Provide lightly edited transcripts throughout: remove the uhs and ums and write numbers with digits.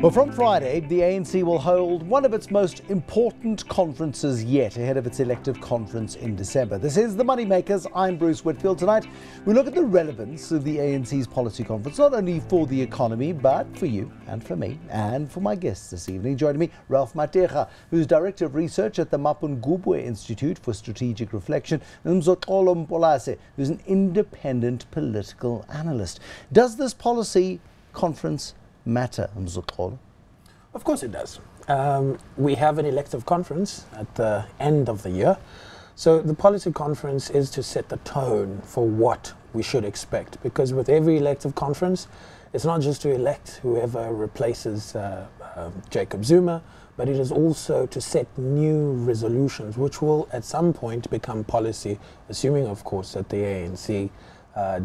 Well, from Friday, the ANC will hold one of its most important conferences yet ahead of its elective conference in December. This is the MoneyMakers. I'm Bruce Whitfield. Tonight, we look at the relevance of the ANC's policy conference, not only for the economy, but for you and for me and for my guests this evening. Joining me, Ralph Mathekga, who's Director of Research at the Mapungubwe Institute for Strategic Reflection, and Mzoxolo Mpolase, who's an independent political analyst. Does this policy conference matter, Mzoxolo? Of course it does. We have an elective conference at the end of the year. So the policy conference is to set the tone for what we should expect. Because with every elective conference, it's not just to elect whoever replaces Jacob Zuma, but it is also to set new resolutions, which will at some point become policy, assuming, of course, that the ANC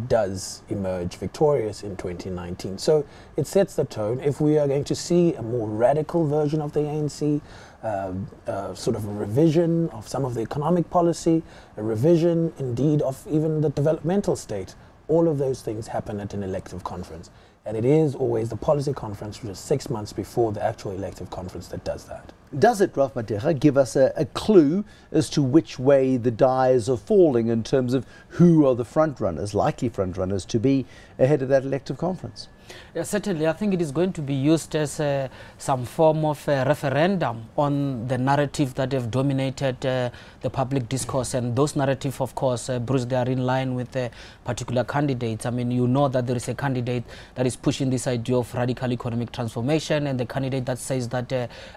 does emerge victorious in 2019. So it sets the tone. If we are going to see a more radical version of the ANC, sort of a revision of some of the economic policy, a revision indeed of even the developmental state, all of those things happen at an elective conference. And it is always the policy conference, which is 6 months before the actual elective conference, that does that. Does it, Ralph Mathekga, give us a clue as to which way the dies are falling in terms of who are the front runners, likely front runners, to be ahead of that elective conference? Yeah, certainly, I think it is going to be used as some form of referendum on the narrative that have dominated the public discourse. And those narratives, of course, Bruce, they are in line with particular candidates. I mean, you know that there is a candidate that is pushing this idea of radical economic transformation, and the candidate that says that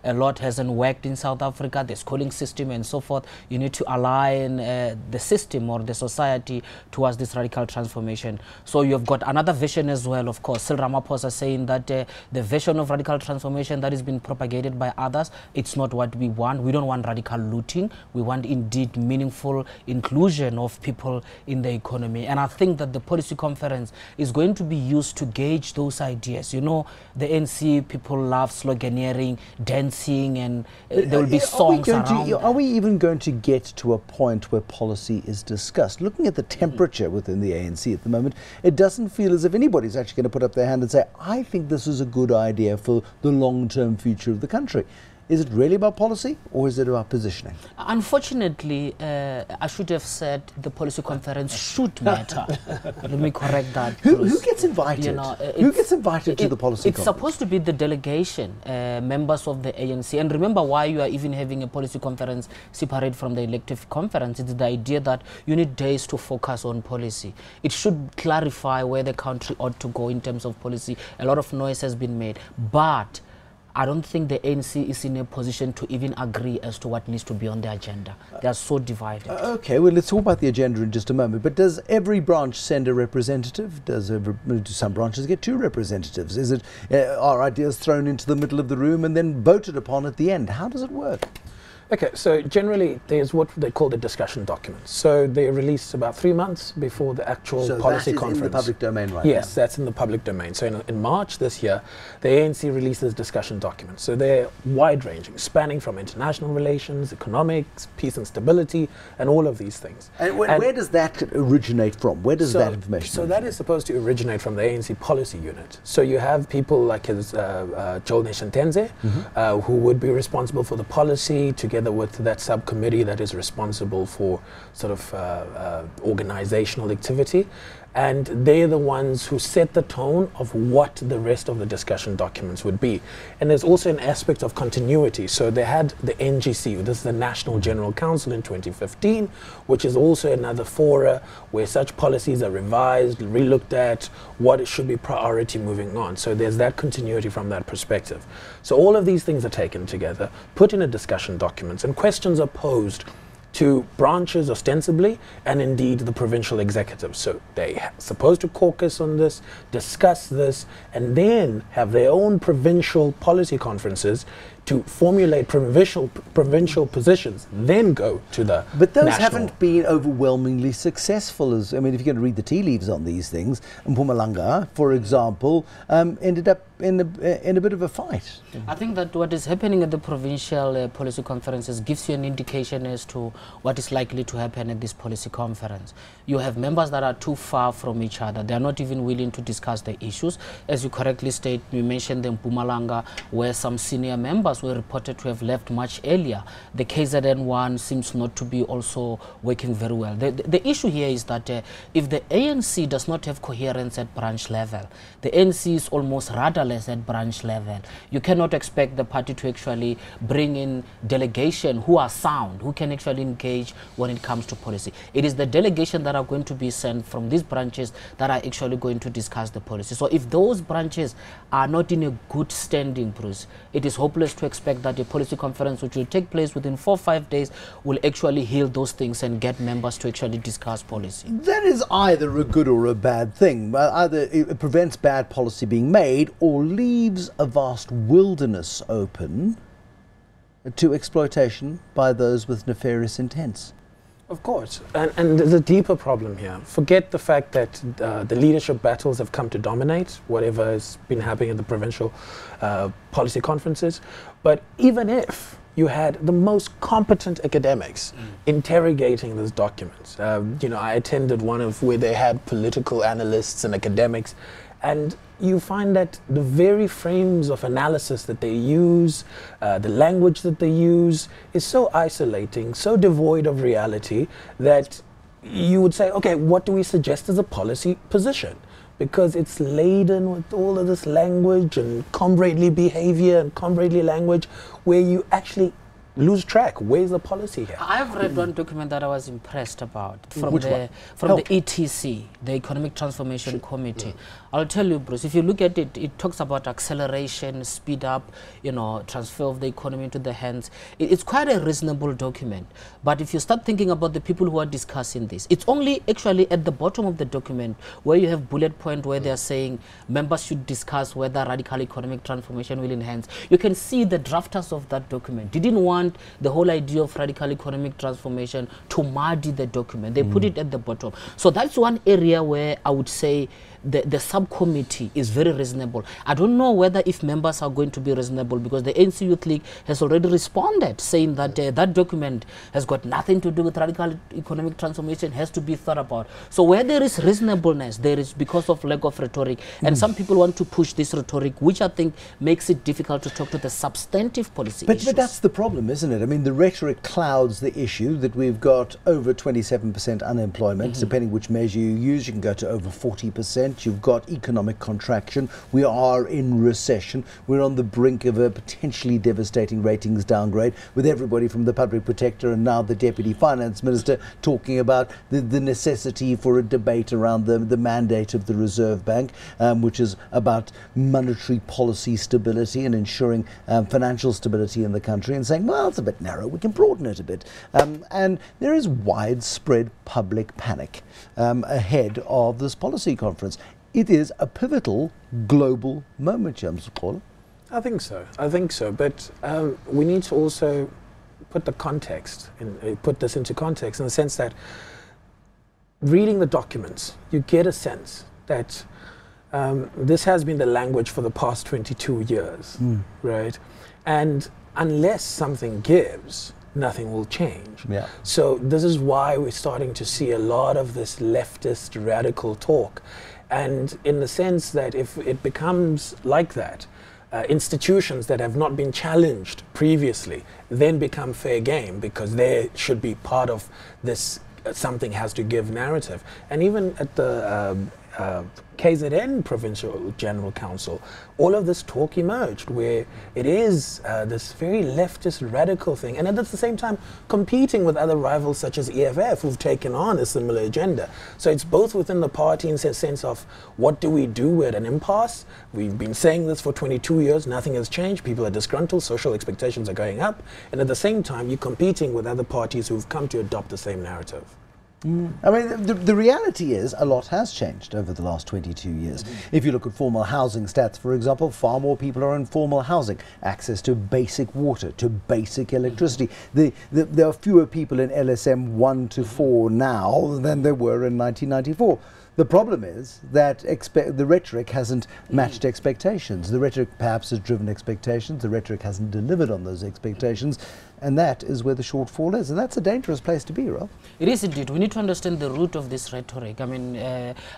a lot hasn't worked in South Africa, the schooling system and so forth. You need to align the system or the society towards this radical transformation. So you've got another vision as well, of course. Ramaphosa saying that the version of radical transformation that is being propagated by others, it's not what we want. We don't want radical looting. We want indeed meaningful inclusion of people in the economy. And I think that the policy conference is going to be used to gauge those ideas. You know, the ANC people love sloganeering, dancing, and there will be songs around. Are we even going to get to a point where policy is discussed? Looking at the temperature within the ANC at the moment, it doesn't feel as if anybody's actually going to put up their hand and say, I think this is a good idea for the long-term future of the country. Is it really about policy, or is it about positioning? Unfortunately, I should have said the policy conference should matter. Let me correct that. Who gets invited? You know, who gets invited to the policy conference? It's supposed to be the delegation, members of the ANC. And remember why you are even having a policy conference separate from the elective conference. It's the idea that you need days to focus on policy. It should clarify where the country ought to go in terms of policy. A lot of noise has been made, but I don't think the ANC is in a position to even agree as to what needs to be on the agenda. They are so divided. Okay, well, let's talk about the agenda in just a moment. But does every branch send a representative? Do some branches get 2 representatives? Is it are ideas thrown into the middle of the room and then voted upon at the end? How does it work? Okay, so generally there's what they call the discussion documents. So they release about 3 months before the actual policy conference. In the public domain right Yes, now. That's in the public domain. So in March this year, the ANC releases discussion documents. So they're wide-ranging, spanning from international relations, economics, peace and stability, and all of these things. And where does that originate from? Where does that information So that is supposed to originate from the ANC policy unit. So you have people like his Joel Neshantenze, who would be responsible for the policy, together with that subcommittee that is responsible for sort of organizational activity. And they're the ones who set the tone of what the rest of the discussion documents would be. And there's also an aspect of continuity. So they had the NGC, this is the National General Council in 2015, which is also another fora where such policies are revised, relooked at, what should be priority moving on. So there's that continuity from that perspective. So all of these things are taken together, put in a discussion document, and questions are posed to branches ostensibly, and indeed the provincial executive. So they're supposed to caucus on this, discuss this, and then have their own provincial policy conferences to formulate provincial positions, then go to the But those national. haven't been overwhelmingly successful. If you're going to read the tea leaves on these things, Mpumalanga, for example, ended up in a bit of a fight. I think that what is happening at the provincial policy conferences gives you an indication as to what is likely to happen at this policy conference. You have members that are too far from each other. They are not even willing to discuss the issues. As you correctly state, you mentioned the Mpumalanga, where some senior members were reported to have left much earlier. The KZN one seems not to be also working very well. The issue here is that if the ANC does not have coherence at branch level, the ANC is almost rudderless at branch level. You cannot expect the party to actually bring in delegation who are sound, who can actually engage when it comes to policy. It is the delegation that are going to be sent from these branches that are actually going to discuss the policy. So if those branches are not in a good standing, Bruce, it is hopeless to expect that a policy conference which will take place within 4 or 5 days will actually heal those things and get members to actually discuss policy. That is either a good or a bad thing. Either it prevents bad policy being made or leaves a vast wilderness open to exploitation by those with nefarious intents. Of course, and there's a deeper problem here. Forget the fact that the leadership battles have come to dominate whatever has been happening at the provincial policy conferences. But even if you had the most competent academics interrogating those documents, I attended one of where they had political analysts and academics, and you find that the very frames of analysis that they use, the language that they use is so isolating, so devoid of reality that you would say, okay, what do we suggest as a policy position? Because it's laden with all of this language and comradely behavior and comradely language where you actually lose track. Where's the policy here? I've read one document that I was impressed about from Which the ETC, the Economic Transformation Committee. I'll tell you, Bruce, if you look at it, it talks about acceleration, speed up, transfer of the economy into the hands. It's quite a reasonable document. But if you start thinking about the people who are discussing this, it's only actually at the bottom of the document where you have bullet point where they are saying members should discuss whether radical economic transformation will enhance. You can see the drafters of that document didn't want the whole idea of radical economic transformation to muddy the document. They put it at the bottom. So that's one area where I would say the subcommittee is very reasonable. I don't know whether if members are going to be reasonable, because the ANC Youth League has already responded saying that that document has got nothing to do with radical economic transformation, has to be thought about. So where there is reasonableness, there is because of lack of rhetoric. And some people want to push this rhetoric, which I think makes it difficult to talk to the substantive policy issues. But that's the problem, isn't it? I mean, the rhetoric clouds the issue that we've got over 27% unemployment. Depending which measure you use, you can go to over 40%. You've got economic contraction. We are in recession. We're on the brink of a potentially devastating ratings downgrade, with everybody from the Public Protector and now the Deputy Finance Minister talking about the necessity for a debate around the mandate of the Reserve Bank, which is about monetary policy stability and ensuring financial stability in the country, and saying, well, it's a bit narrow, we can broaden it a bit. And there is widespread public panic ahead of this policy conference. It is a pivotal global moment, Mzoxolo. I think so. But we need to also put the context, put this into context in the sense that reading the documents, you get a sense that this has been the language for the past 22 years, right? And unless something gives, nothing will change. Yeah. So this is why we're starting to see a lot of this leftist radical talk. And in the sense that if it becomes like that, institutions that have not been challenged previously then become fair game, because they should be part of this something has to give narrative. And even at the KZN Provincial General Council, all of this talk emerged where it is this very leftist radical thing, and at the same time competing with other rivals such as EFF who've taken on a similar agenda. So it's both within the party in the sense of what do we do? We're at an impasse. We've been saying this for 22 years, nothing has changed, people are disgruntled, social expectations are going up, and at the same time you're competing with other parties who've come to adopt the same narrative. I mean, the reality is a lot has changed over the last 22 years. If you look at formal housing stats, for example, far more people are in formal housing, access to basic water, to basic electricity. There are fewer people in LSM 1 to 4 now than there were in 1994. The problem is that the rhetoric hasn't matched expectations. The rhetoric perhaps has driven expectations. The rhetoric hasn't delivered on those expectations. And that is where the shortfall is. And that's a dangerous place to be, Ralph. It is indeed. We need to understand the root of this rhetoric. I mean,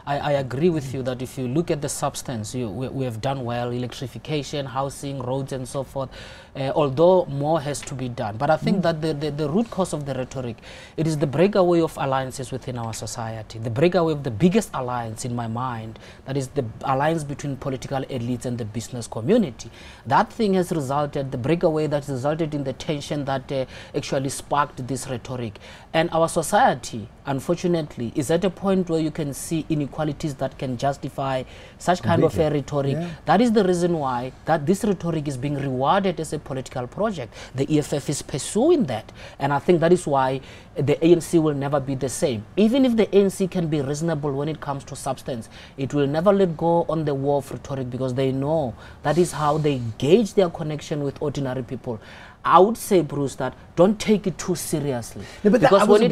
I agree with you that if you look at the substance, we have done well, electrification, housing, roads and so forth, although more has to be done. But I think that the root cause of the rhetoric, it is the breakaway of alliances within our society. The breakaway of the biggest alliance in my mind, that is the alliance between political elites and the business community. That thing has resulted, the breakaway that resulted in the tension that actually sparked this rhetoric. And our society, unfortunately, is at a point where you can see inequalities that can justify such kind of a rhetoric. Yeah. That is the reason why that this rhetoric is being rewarded as a political project. The EFF is pursuing that. And I think that is why the ANC will never be the same. Even if the ANC can be reasonable when it comes to substance, it will never let go on the war of rhetoric, because they know that is how they gauge their connection with ordinary people. I would say, Bruce, that don't take it too seriously. No, but because when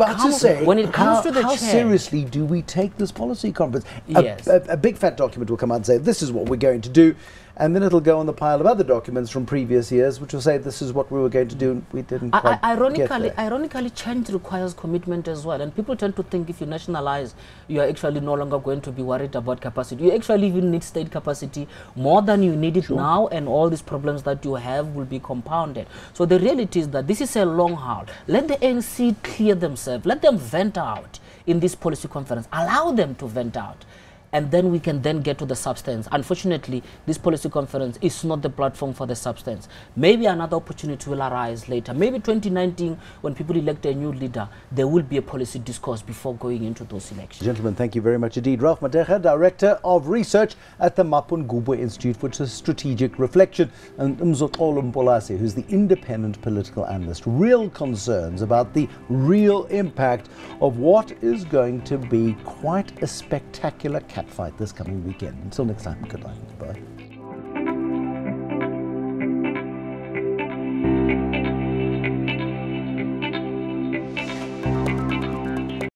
it comes to the how chair, seriously do we take this policy conference? Yes. A big fat document will come out and say, this is what we're going to do. And then it'll go on the pile of other documents from previous years, which will say this is what we were going to do, and we didn't quite get there. Ironically, change requires commitment as well. And people tend to think if you nationalize, you are actually no longer going to be worried about capacity. You actually even need state capacity more than you need it now, and all these problems that you have will be compounded. So the reality is that this is a long haul. Let the ANC clear themselves. Let them vent out in this policy conference. Allow them to vent out. And then we can then get to the substance. Unfortunately, this policy conference is not the platform for the substance. Maybe another opportunity will arise later. Maybe 2019, when people elect a new leader, there will be a policy discourse before going into those elections. Gentlemen, thank you very much indeed. Ralph Mathekga, Director of Research at the Mapungubwe Institute for Strategic Reflection, and Mzoxolo Mpolase, who's the independent political analyst. Real concerns about the real impact of what is going to be quite a spectacular catfight this coming weekend. Until next time, good night. Bye.